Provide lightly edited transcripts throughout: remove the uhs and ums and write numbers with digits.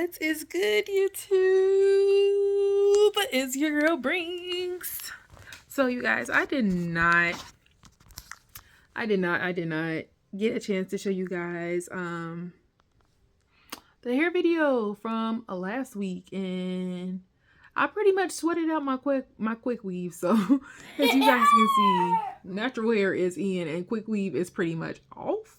What is good, YouTube? It's your girl Brinks. So you guys, I did not get a chance to show you guys the hair video from last week, and I pretty much sweated out my quick weave. So as you guys can see, natural hair is in and quick weave is pretty much off.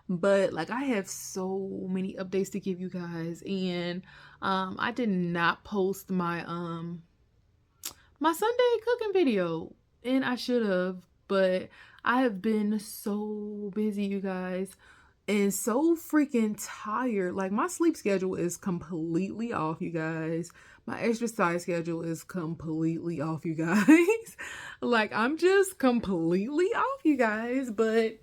But like, I have so many updates to give you guys, and I did not post my my Sunday cooking video, and I should have, but I have been so busy, you guys, and so freaking tired. Like, my sleep schedule is completely off, you guys. My exercise schedule is completely off, you guys. Like, I'm just completely off, you guys. But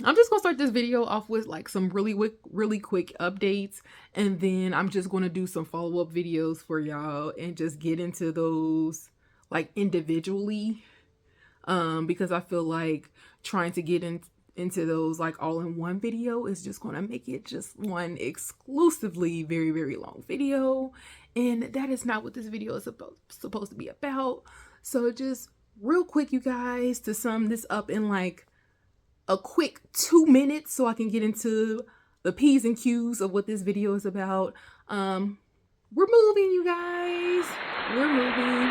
I'm just gonna start this video off with like some really quick updates, and then I'm just gonna do some follow-up videos for y'all and just get into those like individually, because I feel like trying to get into those like all in one video is just gonna make it just one exclusively very long video, and that is not what this video is supposed to be about. So just real quick, you guys, to sum this up in like a quick 2 minutes so I can get into the P's and Q's of what this video is about. We're moving, you guys. We're moving.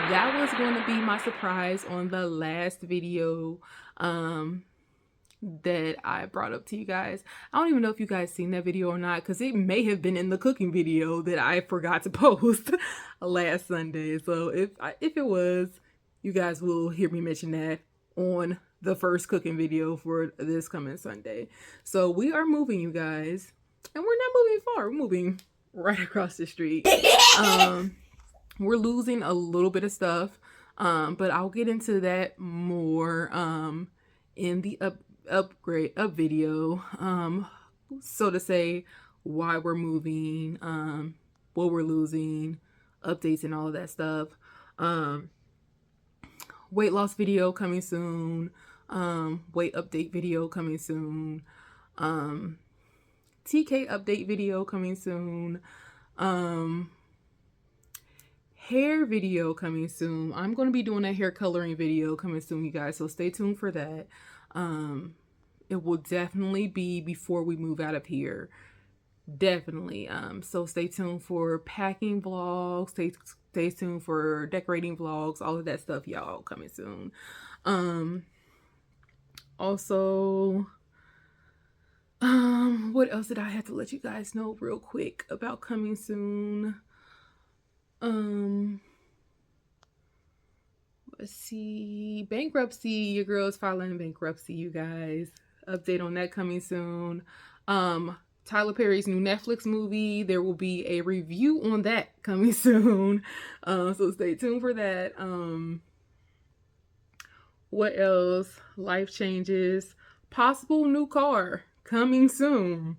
That was going to be my surprise on the last video that I brought up to you guys. I don't even know if you guys seen that video or not, because it may have been in the cooking video that I forgot to post last Sunday. So if it was, you guys will hear me mention that on the first cooking video for this coming Sunday. So we are moving, you guys, and we're not moving far. We're moving right across the street. We're losing a little bit of stuff, but I'll get into that more in the up video, so to say, why we're moving, what we're losing, updates and all of that stuff. Weight loss video coming soon, weight update video coming soon, TK update video coming soon, hair video coming soon. I'm going to be doing a hair coloring video coming soon, you guys, so stay tuned for that. It will definitely be before we move out of here, definitely. So stay tuned for packing vlogs, stay tuned for decorating vlogs, all of that stuff, y'all, coming soon. Also, what else did I have to let you guys know real quick about coming soon? Let's see, bankruptcy. Your girl's filing bankruptcy, you guys. Update on that coming soon. Tyler Perry's new Netflix movie, there will be a review on that coming soon. So stay tuned for that. What else? Life changes. Possible new car coming soon.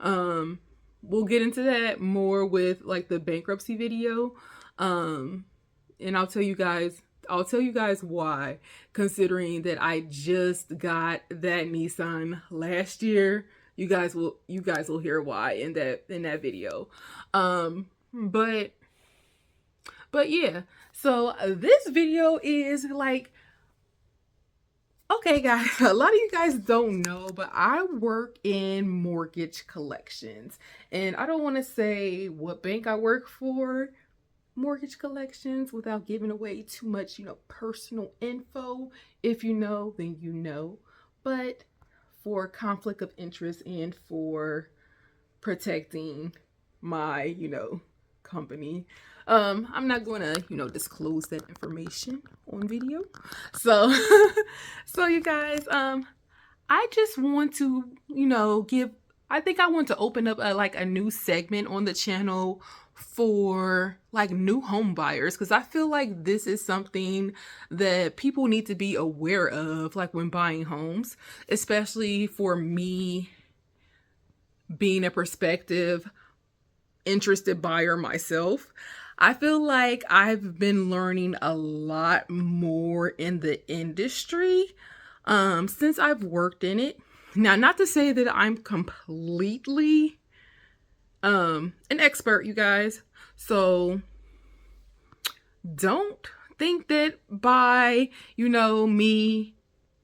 We'll get into that more with like the bankruptcy video. And I'll tell you guys why, considering that I just got that Nissan last year. You guys will hear why in that video. But yeah, so this video is like, okay guys, a lot of you guys don't know, but I work in mortgage collections, and I don't want to say what bank I work for, mortgage collections, without giving away too much, personal info. If you know, then you know. But for conflict of interest and for protecting my, company, I'm not going to, disclose that information on video. So, so you guys, I just want to, I think I want to open up a new segment on the channel for like new home buyers, because I feel like this is something that people need to be aware of, like when buying homes, especially for me being a prospective interested buyer myself. I feel like I've been learning a lot more in the industry since I've worked in it. Now, not to say that I'm completely an expert, you guys. So don't think that by, me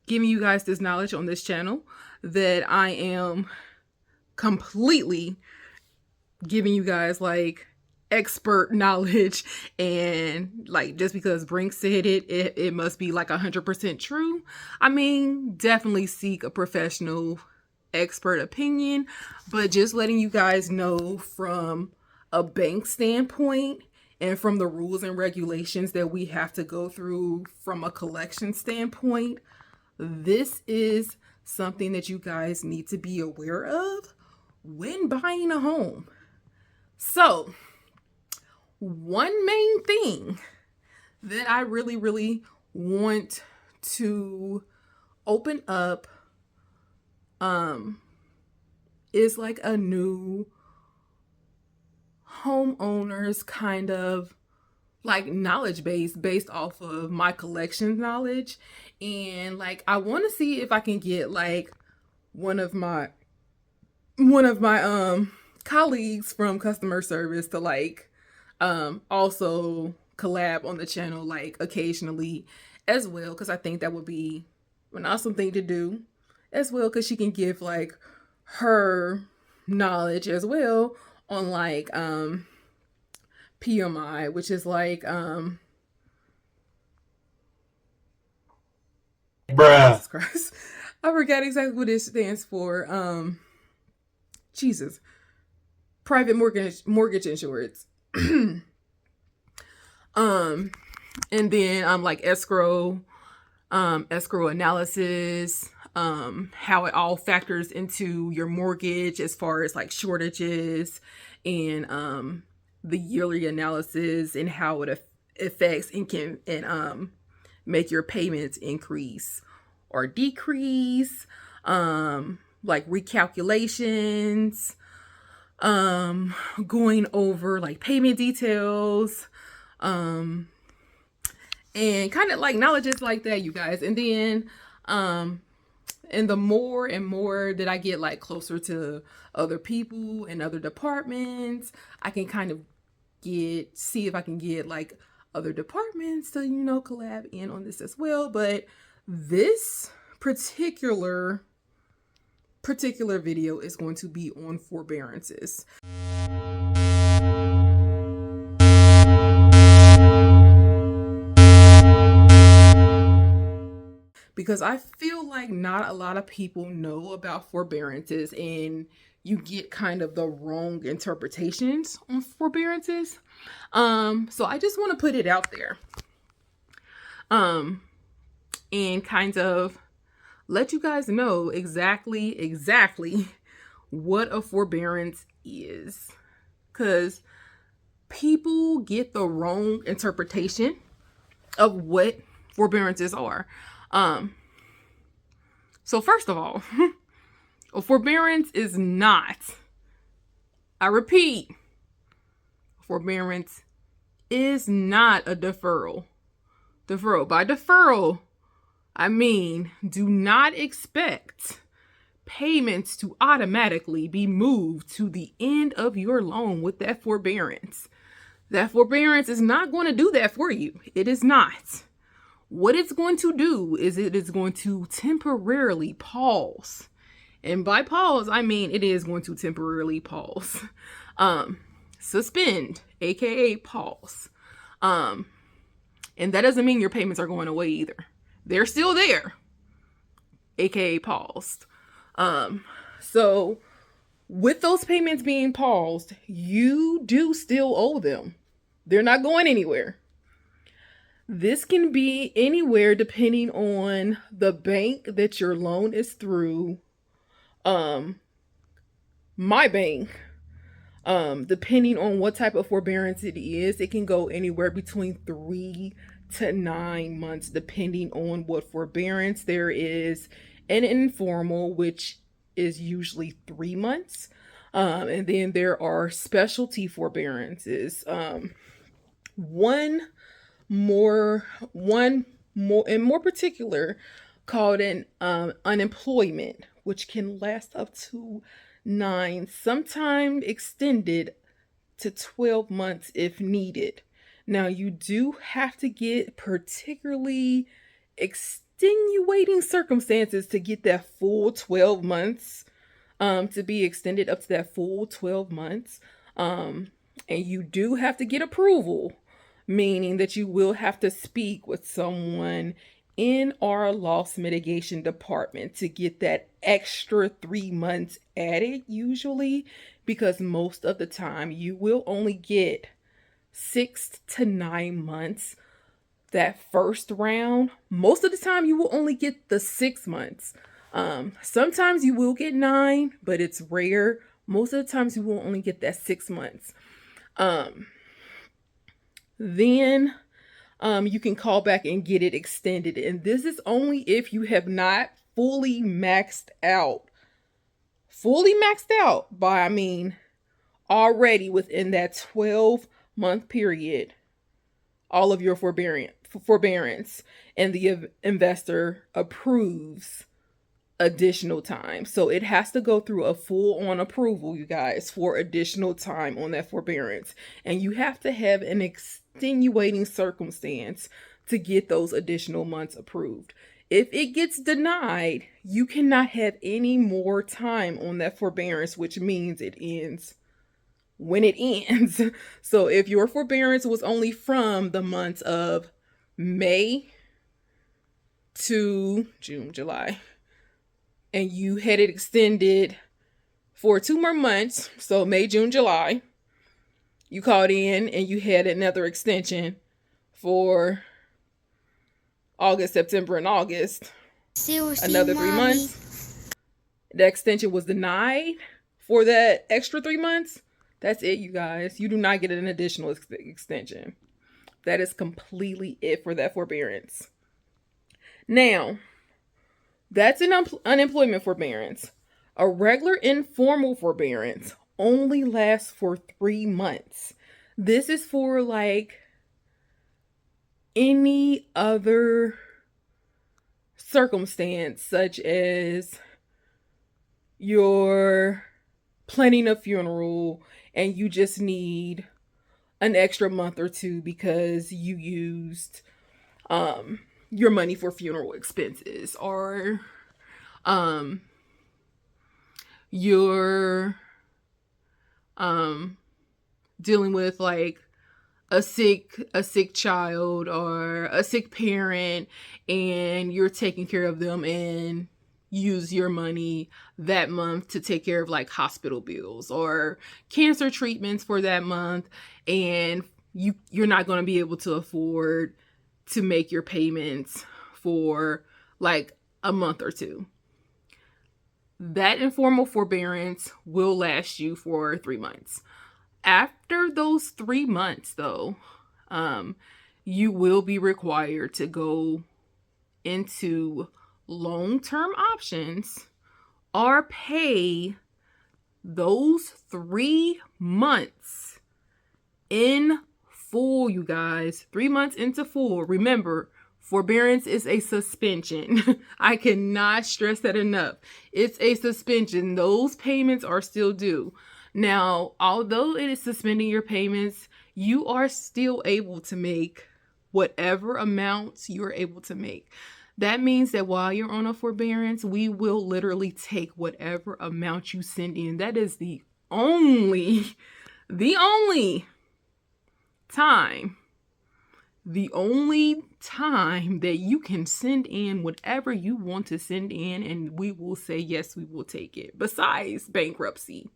giving you guys this knowledge on this channel that I am completely giving you guys like expert knowledge, and like just because Brink said it must be like 100% true. I mean, definitely seek a professional expert opinion, but just letting you guys know from a bank standpoint and from the rules and regulations that we have to go through from a collection standpoint, this is something that you guys need to be aware of when buying a home. So, one main thing that I really, really want to open up is like a new homeowners kind of like knowledge base based off of my collection knowledge. And like I want to see if I can get like one of my colleagues from customer service to like also collab on the channel like occasionally as well, because I think that would be an awesome thing to do as well, because she can give like her knowledge as well on like PMI, which is like Jesus Christ, I forgot exactly what it stands for. Jesus, private mortgage insurance. And then like escrow analysis, how it all factors into your mortgage as far as like shortages, and the yearly analysis and how it affects and can make your payments increase or decrease, like recalculations, going over like payment details, and kind of like knowledges like that, you guys. And then and the more and more that I get like closer to other people and other departments, I can kind of see if I can get like other departments to collab in on this as well. But this particular video is going to be on forbearances. Because I feel like not a lot of people know about forbearances, and you get kind of the wrong interpretations on forbearances. So I just want to put it out there. And kind of let you guys know exactly what a forbearance is. Because people get the wrong interpretation of what forbearances are. So first of all, a forbearance is not, I repeat, forbearance is not a deferral. By deferral, I mean, do not expect payments to automatically be moved to the end of your loan with that forbearance. That forbearance is not going to do that for you. It is not. What it's going to do is it is going to temporarily pause. And by pause, I mean it is going to temporarily pause. Suspend, aka pause. And that doesn't mean your payments are going away either. They're still there, aka paused. So with those payments being paused, you do still owe them. They're not going anywhere. This can be anywhere depending on the bank that your loan is through. My bank, depending on what type of forbearance it is, it can go anywhere between 3 to 9 months, depending on what forbearance there is. An informal, which is usually 3 months. And then there are specialty forbearances. One more in more particular called an unemployment, which can last up to 9, sometime extended to 12 months if needed. Now, you do have to get particularly extenuating circumstances to get that full 12 months, to be extended up to that full 12 months. And you do have to get approval, meaning that you will have to speak with someone in our loss mitigation department to get that extra 3 months added, usually, because most of the time you will only get 6 to 9 months. That first round, most of the time you will only get the 6 months. Sometimes you will get 9, but it's rare. Most of the times you will only get that 6 months. Then you can call back and get it extended. And this is only if you have not fully maxed out. Fully maxed out by, I mean, already within that 12-month period, all of your forbearance, and the investor approves additional time. So it has to go through a full-on approval, you guys, for additional time on that forbearance. And you have to have an extenuating circumstance to get those additional months approved. If it gets denied, you cannot have any more time on that forbearance, which means it ends when it ends. So if your forbearance was only from the months of May to June, July, and you had it extended for 2 more months, so May, June, July, you called in and you had another extension for August, September, and August, Seriously, another 3 months, the extension was denied for that extra 3 months. That's it, you guys. You do not get an additional extension. That is completely it for that forbearance. Now, that's an unemployment forbearance. A regular informal forbearance only lasts for 3 months. This is for like any other circumstance, such as you're planning a funeral and you just need an extra month or two because you used your money for funeral expenses, or you're dealing with like a sick child or a sick parent, and you're taking care of them and use your money that month to take care of like hospital bills or cancer treatments for that month, and you're not going to be able to afford to make your payments for like a month or two. That informal forbearance will last you for 3 months. After those 3 months, though, you will be required to go into long-term options or pay those 3 months in full, you guys. 3 months into full. Remember, forbearance is a suspension. I cannot stress that enough. It's a suspension. Those payments are still due. Now, although it is suspending your payments, you are still able to make whatever amounts you're able to make. That means that while you're on a forbearance, we will literally take whatever amount you send in. That is the only time that you can send in whatever you want to send in, and we will say, yes, we will take it. Besides bankruptcy,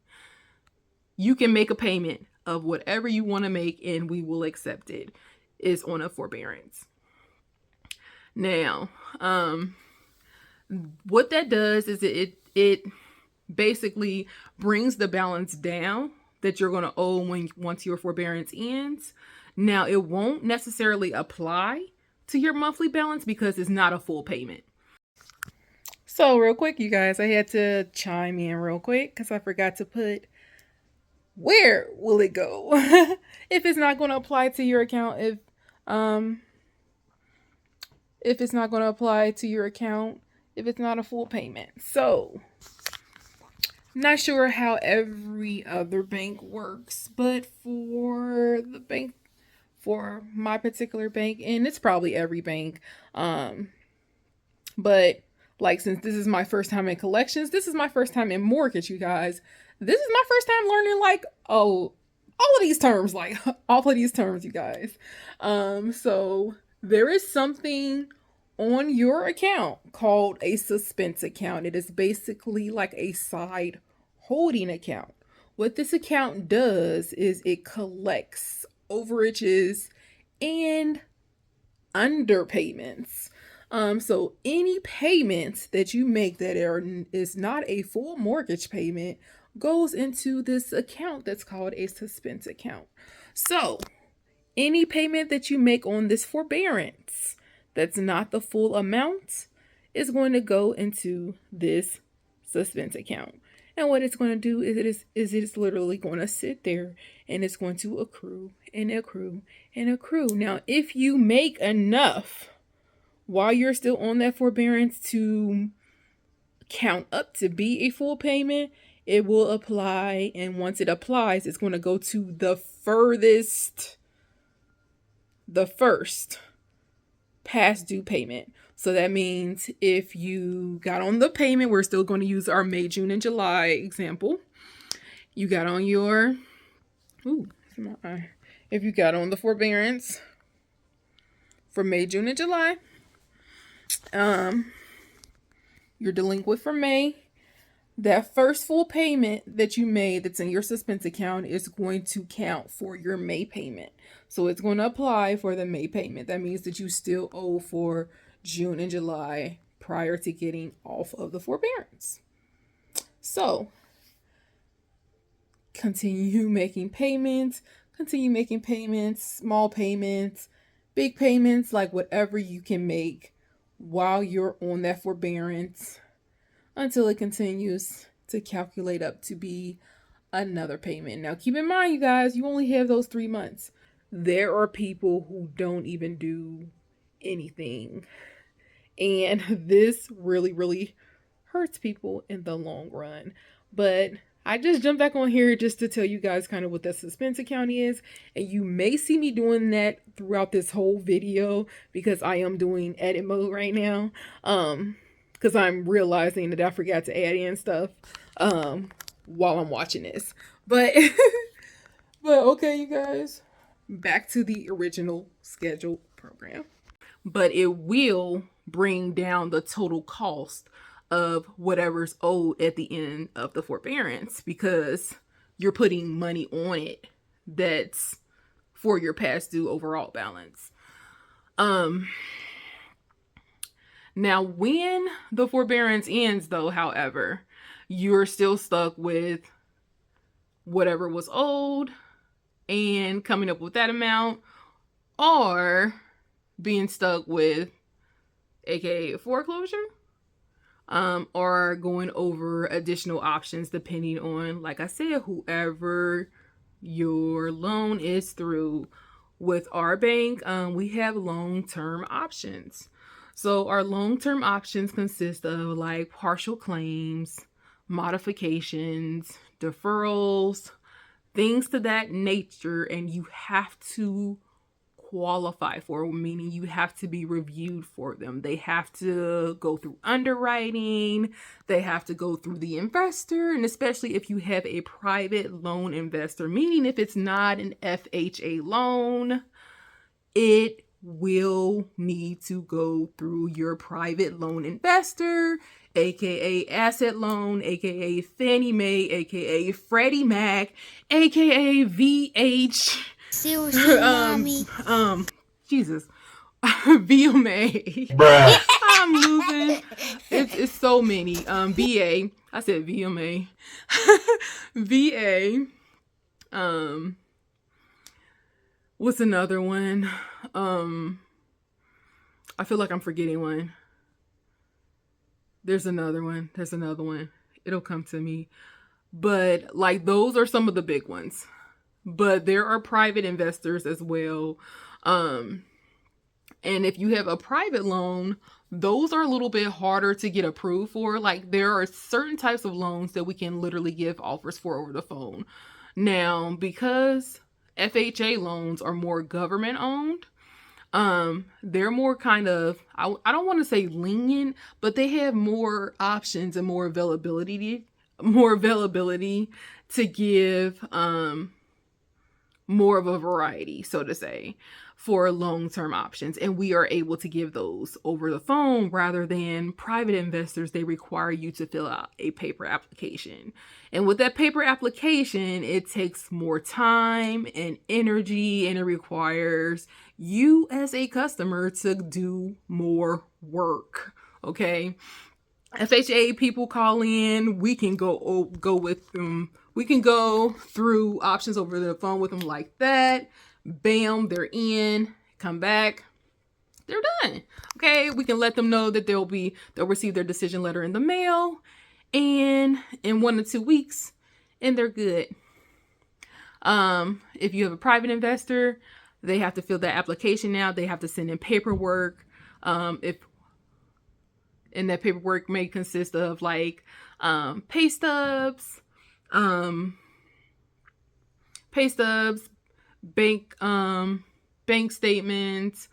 you can make a payment of whatever you want to make and we will accept it. Is on a forbearance. Now, what that does is it basically brings the balance down that you're going to owe once your forbearance ends. Now, it won't necessarily apply to your monthly balance because it's not a full payment. So real quick, you guys, I had to chime in real quick because I forgot to put, where will it go if it's not going to apply to your account, if it's not going to apply to your account, if it's not a full payment. So Not sure how every other bank works, but for my particular bank, and it's probably every bank, but like, since this is my first time in collections, this is my first time in mortgage, you guys. This is my first time learning, like, oh, all of these terms, like all of these terms, you guys. So there is something on your account called a suspense account. It is basically like a side holding account. What this account does is it collects overages and underpayments. So any payments that you make that is not a full mortgage payment goes into this account that's called a suspense account. So any payment that you make on this forbearance that's not the full amount is going to go into this suspense account. And what it's going to do is it's literally going to sit there and it's going to accrue and accrue and accrue. Now, if you make enough while you're still on that forbearance to count up to be a full payment, it will apply. And once it applies, it's going to go to the first past due payment. So that means if you got on the payment, we're still going to use our May, June, and July example. You got on your, if you got on the forbearance for May, June, and July, you're delinquent for May. That first full payment that you made that's in your suspense account is going to count for your May payment. So it's going to apply for the May payment. That means that you still owe for June and July prior to getting off of the forbearance. So continue making payments, small payments, big payments, like whatever you can make while you're on that forbearance until it continues to calculate up to be another payment. Now, keep in mind, you guys, you only have those 3 months. There are people who don't even do anything. And this really, really hurts people in the long run. But I just jumped back on here just to tell you guys kind of what the suspense account is. And you may see me doing that throughout this whole video because I am doing edit mode right now. Because I'm realizing that I forgot to add in stuff while I'm watching this. But okay, you guys, back to the original scheduled program. But it will bring down the total cost of whatever's owed at the end of the forbearance because you're putting money on it that's for your past due overall balance. Now, when the forbearance ends, though, however, you're still stuck with whatever was owed and coming up with that amount, or being stuck with, aka foreclosure, or going over additional options depending on, like I said, whoever your loan is through. With our bank, we have long-term options. So our long-term options consist of like partial claims, modifications, deferrals, things to that nature, and you have to qualify for, meaning you have to be reviewed for them. They have to go through underwriting, they have to go through the investor, and especially if you have a private loan investor, meaning if it's not an FHA loan, it will need to go through your private loan investor, aka asset loan, aka Fannie Mae, aka Freddie Mac, aka VH. Seriously, mommy. Jesus. VMA. Bruh. I'm losing. It's so many. VA. I said VMA. VA. What's another one? I feel like I'm forgetting one. There's another one. It'll come to me. But like, those are some of the big ones. But there are private investors as well. And if you have a private loan, those are a little bit harder to get approved for. Like, there are certain types of loans that we can literally give offers for over the phone. Now, because FHA loans are more government owned, they're more kind of, I don't want to say lenient, but they have more options and more availability to give more of a variety, so to say, for long-term options. And we are able to give those over the phone rather than private investors. They require you to fill out a paper application. And with that paper application, it takes more time and energy, and it requires you as a customer to do more work. Okay. FHA people call in, we can go with them. We can go through options over the phone with them like that. Bam, they're in. Come back, they're done. Okay, we can let them know that they'll receive their decision letter in the mail, and in 1 to 2 weeks, and they're good. If you have a private investor, they have to fill that application out. They have to send in paperwork. And that paperwork may consist of like pay stubs, bank statements,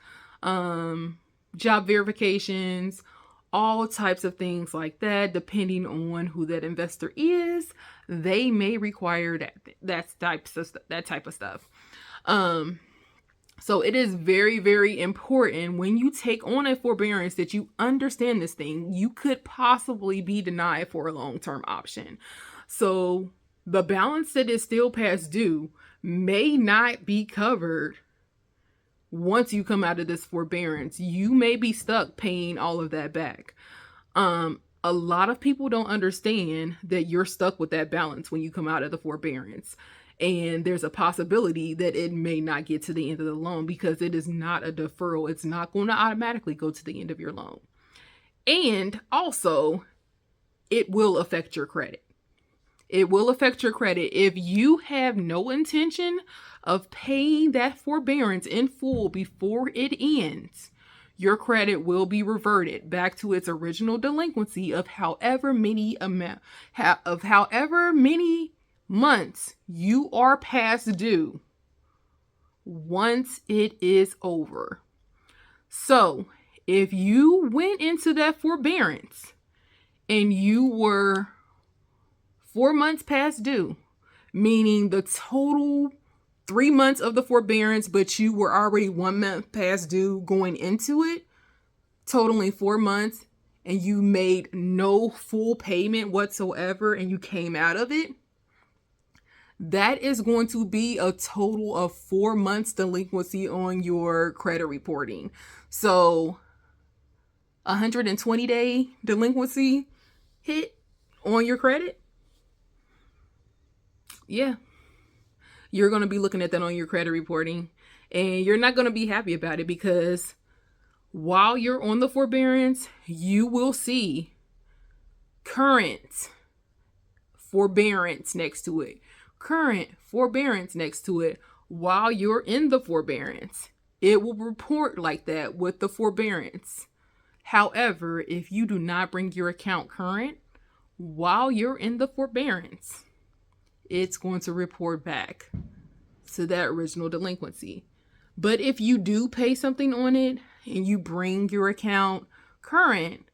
job verifications, all types of things like that. Depending on who that investor is, they may require that type of stuff. So it is very, very important when you take on a forbearance that you understand this thing. You could possibly be denied for a long-term option. So the balance that is still past due may not be covered once you come out of this forbearance. You may be stuck paying all of that back. A lot of people don't understand that you're stuck with that balance when you come out of the forbearance. And there's a possibility that it may not get to the end of the loan because it is not a deferral. It's not going to automatically go to the end of your loan. And also, it will affect your credit. It will affect your credit. If you have no intention of paying that forbearance in full before it ends, your credit will be reverted back to its original delinquency of however many months you are past due once it is over. So if you went into that forbearance and you were 4 months past due, meaning the total 3 months of the forbearance, but you were already 1 month past due going into it, totaling 4 months, and you made no full payment whatsoever and you came out of it, that is going to be a total of 4 months delinquency on your credit reporting. So 120-day delinquency hit on your credit. Yeah. You're going to be looking at that on your credit reporting, and you're not going to be happy about it because while you're on the forbearance, you will see current forbearance next to it. Current forbearance next to it while you're in the forbearance. It will report like that with the forbearance. However, if you do not bring your account current while you're in the forbearance, it's going to report back to that original delinquency. But if you do pay something on it and you bring your account current,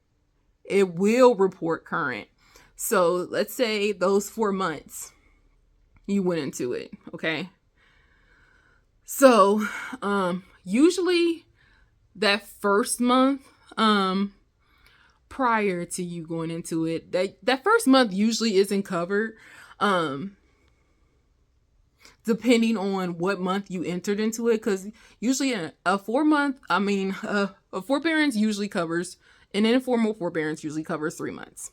it will report current. So let's say those 4 months you went into it, okay? So usually that first month prior to you going into it, that first month usually isn't covered. Depending on what month you entered into it, because usually a forbearance usually covers, an informal forbearance usually covers 3 months.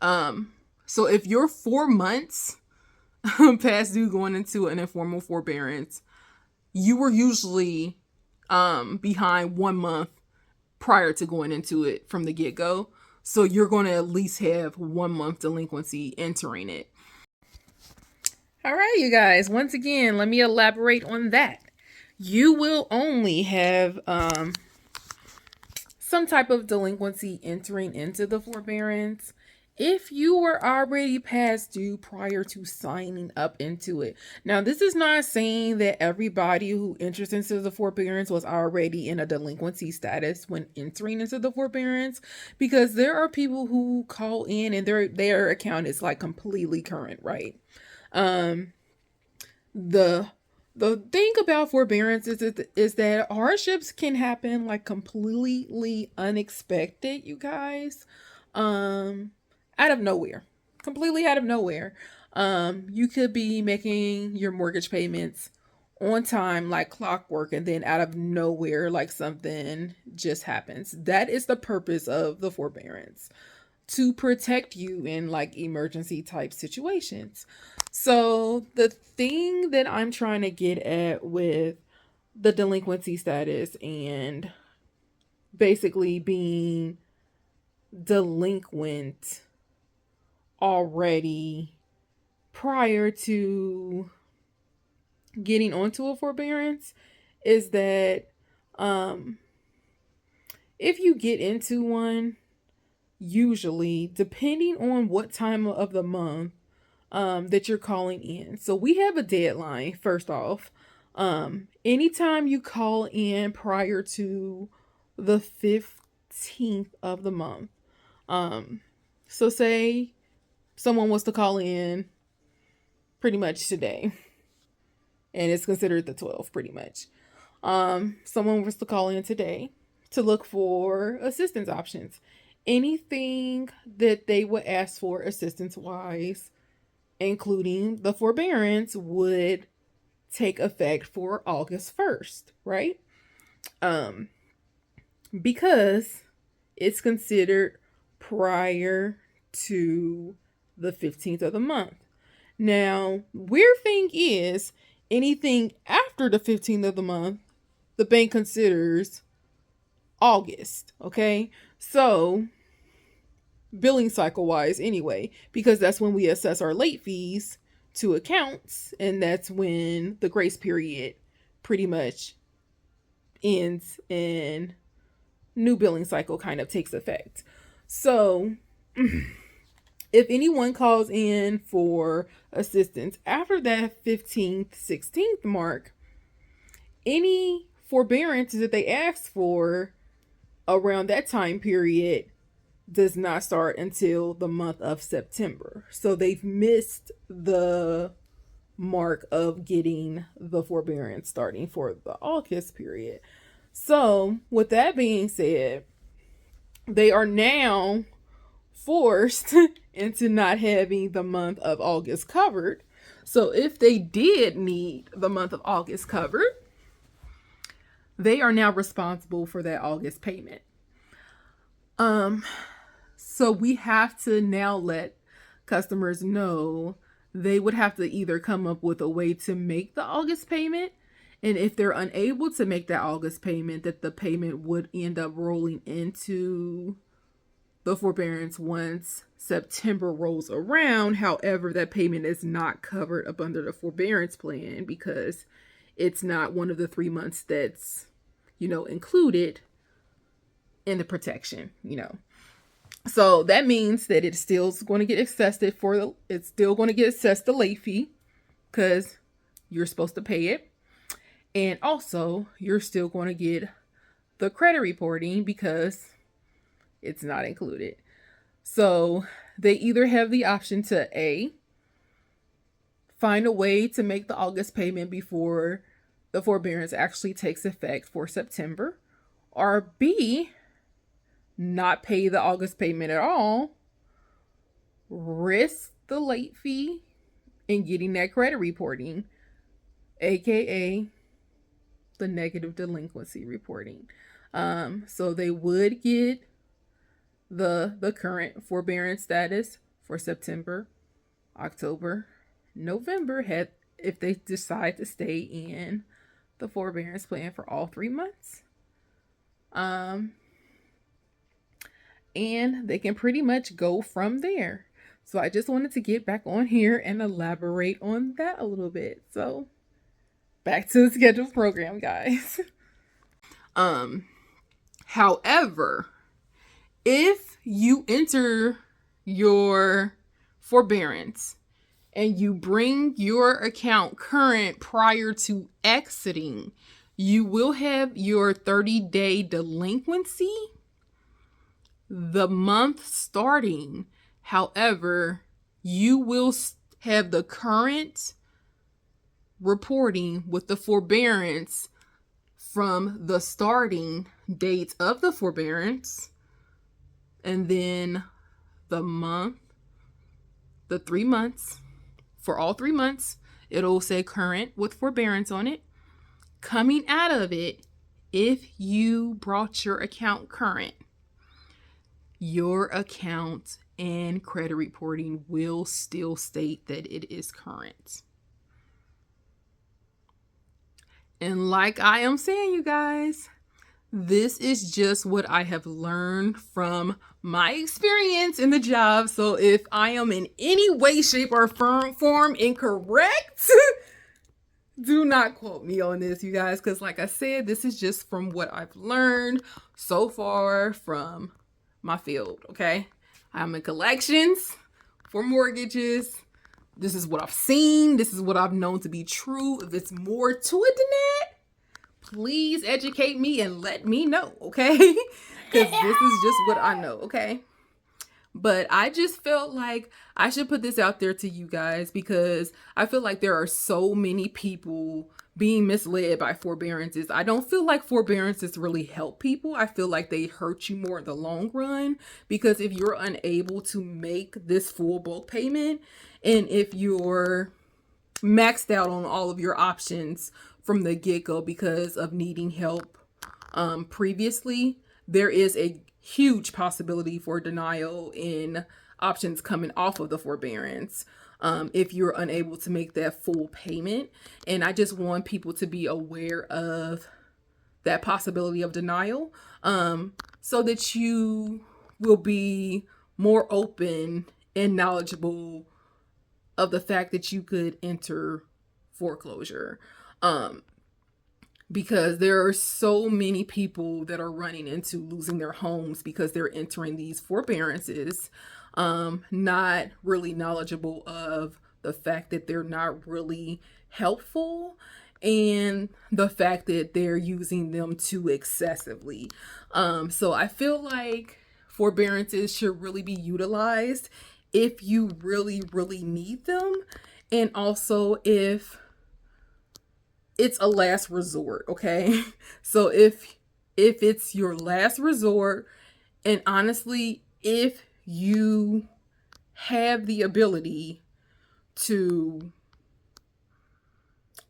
So if you're 4 months past due going into an informal forbearance, you were usually behind 1 month prior to going into it from the get-go. So you're going to at least have 1 month delinquency entering it. All right, you guys, once again, let me elaborate on that. You will only have some type of delinquency entering into the forbearance if you were already past due prior to signing up into it. Now, this is not saying that everybody who enters into the forbearance was already in a delinquency status when entering into the forbearance, because there are people who call in and their account is like completely current, right? The the thing about forbearance is that hardships can happen like completely unexpected, you guys. Out of nowhere. Completely out of nowhere. You could be making your mortgage payments on time like clockwork, and then out of nowhere like something just happens. That is the purpose of the forbearance, to protect you in like emergency type situations. So the thing that I'm trying to get at with the delinquency status and basically being delinquent already prior to getting onto a forbearance is that if you get into one, usually depending on what time of the month that you're calling in. So we have a deadline, first off. Anytime you call in prior to the 15th of the month. So say someone was to call in pretty much today, and it's considered the 12th pretty much. Someone was to call in today to look for assistance options. Anything that they would ask for assistance wise, including the forbearance, would take effect for August 1st, right? Because it's considered prior to the 15th of the month. Now, weird thing is, anything after the 15th of the month, the bank considers August, okay? So, billing cycle wise anyway, because that's when we assess our late fees to accounts, and that's when the grace period pretty much ends and new billing cycle kind of takes effect. So if anyone calls in for assistance after that 15th, 16th mark, any forbearance that they ask for around that time period does not start until the month of September. So they've missed the mark of getting the forbearance starting for the August period. So, with that being said, they are now forced into not having the month of August covered. So, if they did need the month of August covered, they are now responsible for that August payment. So we have to now let customers know they would have to either come up with a way to make the August payment, and if they're unable to make that August payment, that the payment would end up rolling into the forbearance once September rolls around. However, that payment is not covered up under the forbearance plan because it's not one of the 3 months that's, included in the protection, So that means that it's still going to get assessed it's still going to get assessed the late fee because you're supposed to pay it. And also, you're still going to get the credit reporting because it's not included. So they either have the option to A, find a way to make the August payment before the forbearance actually takes effect for September, or B, not pay the August payment at all, risk the late fee and getting that credit reporting, aka the negative delinquency reporting. So they would get the current forbearance status for September, October, November, if they decide to stay in the forbearance plan for all 3 months. And they can pretty much go from there. So I just wanted to get back on here and elaborate on that a little bit. So back to the scheduled program, guys. However, if you enter your forbearance and you bring your account current prior to exiting, you will have your 30-day delinquency the month starting. However, you will have the current reporting with the forbearance from the starting date of the forbearance, and then the 3 months, for all 3 months, it'll say current with forbearance on it. Coming out of it, if you brought your account current, your account and credit reporting will still state that it is current. And like I am saying, you guys, this is just what I have learned from my experience in the job. So if I am in any way, shape, or form incorrect, do not quote me on this, you guys, because like I said, this is just from what I've learned so far from my field, okay? I'm in collections for mortgages. This is what I've seen. This is what I've known to be true. If it's more to it than that, please educate me and let me know, okay? Because this is just what I know, okay? But I just felt like I should put this out there to you guys because I feel like there are so many people being misled by forbearances. I don't feel like forbearances really help people. I feel like they hurt you more in the long run, because if you're unable to make this full bulk payment, and if you're maxed out on all of your options from the get-go because of needing help previously, there is a huge possibility for denial in options coming off of the forbearance if you're unable to make that full payment. And I just want people to be aware of that possibility of denial so that you will be more open and knowledgeable of the fact that you could enter foreclosure. Because there are so many people that are running into losing their homes because they're entering these forbearances, not really knowledgeable of the fact that they're not really helpful and the fact that they're using them too excessively. So I feel like forbearances should really be utilized if you really, really need them, and also if it's a last resort, okay? So if it's your last resort, and honestly, if you have the ability to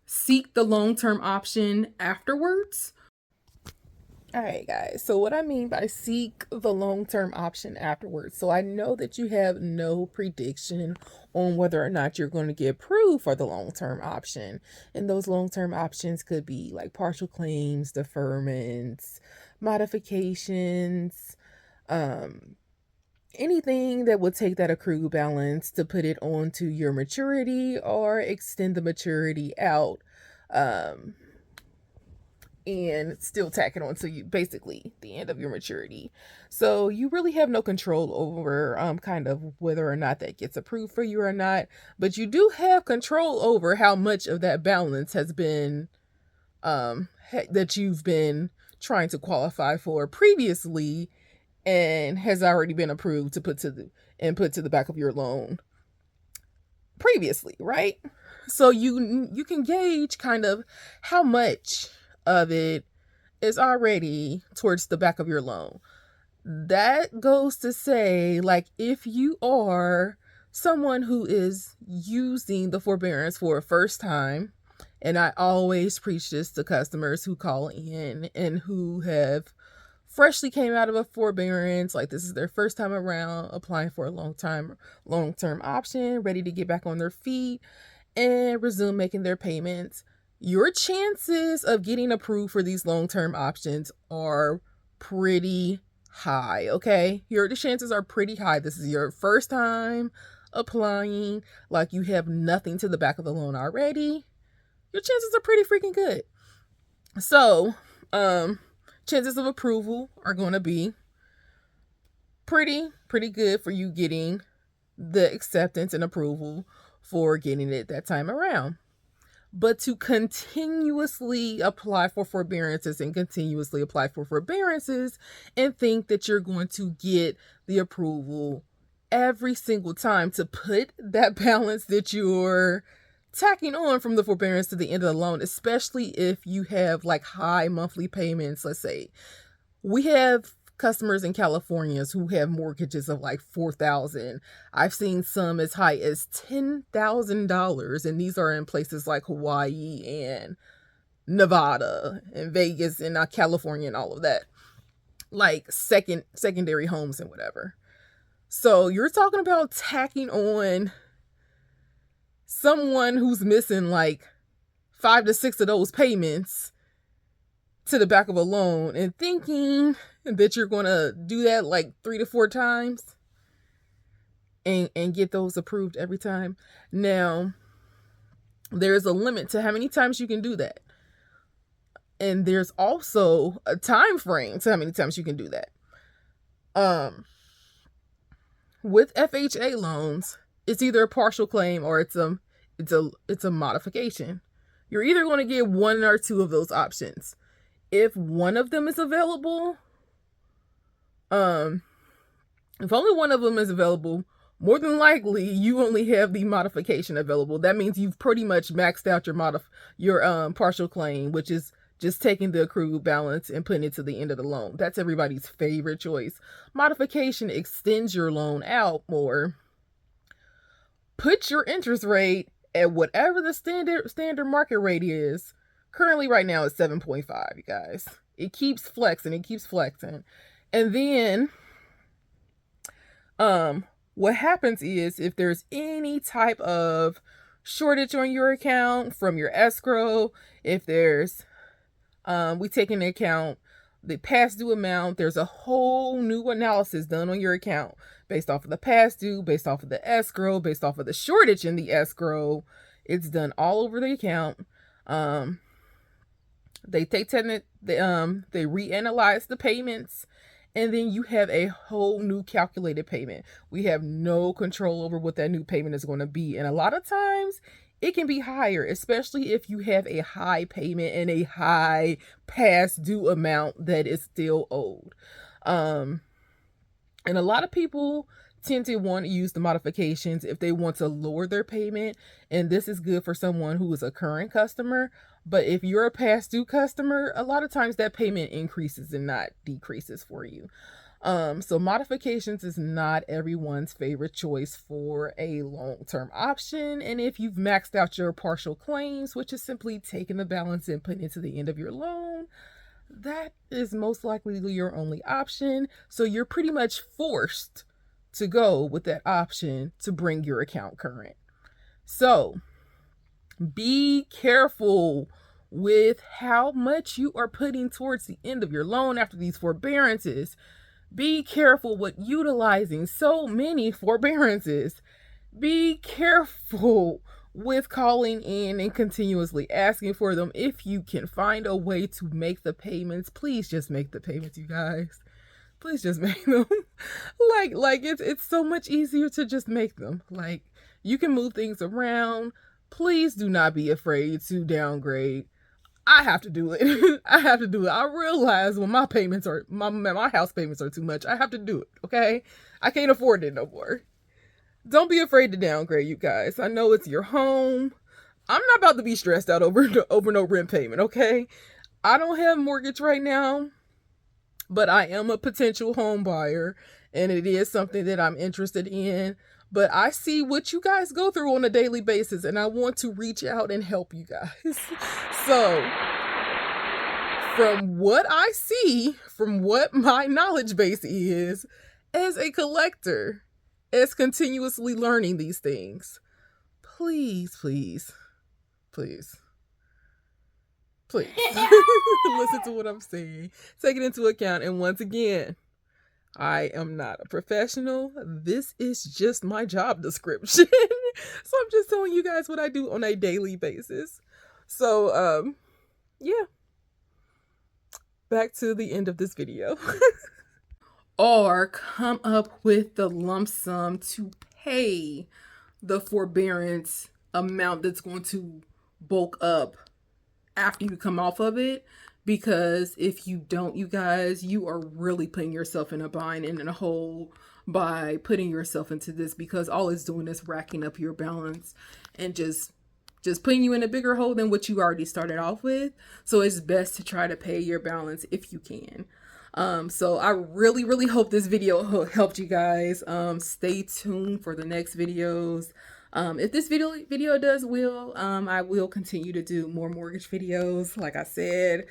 seek the long-term option afterwards. All right, guys. So what I mean by seek the long-term option afterwards. So I know that you have no prediction on whether or not you're going to get approved for the long-term option. And those long-term options could be like partial claims, deferments, modifications, anything that would take that accrued balance to put it onto your maturity or extend the maturity out. And still tack it on to you, basically the end of your maturity. So you really have no control over kind of whether or not that gets approved for you or not, but you do have control over how much of that balance has been that you've been trying to qualify for previously and has already been approved to put to the back of your loan previously, right? So you can gauge kind of how much of it is already towards the back of your loan. That goes to say, like, if you are someone who is using the forbearance for a first time, and I always preach this to customers who call in and who have freshly came out of a forbearance, like this is their first time around applying for a long-term option, ready to get back on their feet and resume making their payments. Your chances of getting approved for these long-term options are pretty high, okay? The chances are pretty high. This is your first time applying, like you have nothing to the back of the loan already. Your chances are pretty freaking good. So, chances of approval are going to be pretty good for you getting the acceptance and approval for getting it that time around. But to continuously apply for forbearances and continuously apply for forbearances and think that you're going to get the approval every single time to put that balance that you're tacking on from the forbearance to the end of the loan, especially if you have like high monthly payments. Let's say we have customers in California who have mortgages of like $4,000. I've seen some as high as $10,000, and these are in places like Hawaii and Nevada and Vegas and California and all of that, like secondary homes and whatever. So you're talking about tacking on someone who's missing like 5 to 6 of those payments to the back of a loan and thinking that you're going to do that like 3 to 4 times and get those approved every time. Now, there's a limit to how many times you can do that. And there's also a time frame to how many times you can do that. With FHA loans, it's either a partial claim or it's a modification. You're either going to get one or two of those options. If one of them is available, if only one of them is available, more than likely you only have the modification available. That means you've pretty much maxed out your partial claim, which is just taking the accrued balance and putting it to the end of the loan. That's everybody's favorite choice. Modification extends your loan out more. Put your interest rate at whatever the standard market rate is. Currently right now it's 7.5, you guys. It keeps flexing. And then what happens is if there's any type of shortage on your account from your escrow, if there's we take into account the past due amount, there's a whole new analysis done on your account based off of the past due, based off of the escrow, based off of the shortage in the escrow. It's done all over the account. They reanalyze the payments, and then you have a whole new calculated payment. We have no control over what that new payment is going to be. And a lot of times it can be higher, especially if you have a high payment and a high past due amount that is still owed. And a lot of people tend to want to use the modifications if they want to lower their payment. And this is good for someone who is a current customer. But if you're a past due customer, a lot of times that payment increases and not decreases for you. So modifications is not everyone's favorite choice for a long-term option. And if you've maxed out your partial claims, which is simply taking the balance and putting it to the end of your loan, that is most likely your only option. So you're pretty much forced to go with that option to bring your account current. So be careful with how much you are putting towards the end of your loan after these forbearances. Be careful with utilizing so many forbearances. Be careful with calling in and continuously asking for them. If you can find a way to make the payments, please just make the payments, you guys. Please just make them. like it's so much easier to just make them. Like, you can move things around. Please do not be afraid to downgrade. I have to do it. I realize when my payments are, my house payments are too much. I have to do it, okay? I can't afford it no more. Don't be afraid to downgrade, you guys. I know it's your home. I'm not about to be stressed out over no rent payment, okay? I don't have a mortgage right now, but I am a potential home buyer, and it is something that I'm interested in. But I see what you guys go through on a daily basis, and I want to reach out and help you guys. So, from what I see, from what my knowledge base is, as a collector, as continuously learning these things, please listen to what I'm saying. Take it into account. And once again, I am not a professional. This is just my job description. So I'm just telling you guys what I do on a daily basis. So, yeah. back to the end of this video. Or come up with the lump sum to pay the forbearance amount that's going to bulk up after you come off of it. Because if you don't, you guys, you are really putting yourself in a bind and in a hole by putting yourself into this, because all it's doing is racking up your balance and just putting you in a bigger hole than what you already started off with. So it's best to try to pay your balance if you can. So I really hope this video helped you guys. Stay tuned for the next videos. If this video does well, I will continue to do more mortgage videos. Like I said,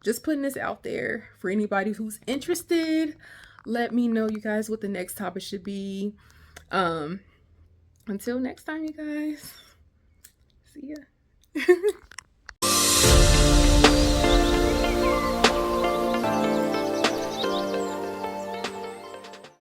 just putting this out there for anybody who's interested. Let me know, you guys, what the next topic should be. Until next time, you guys.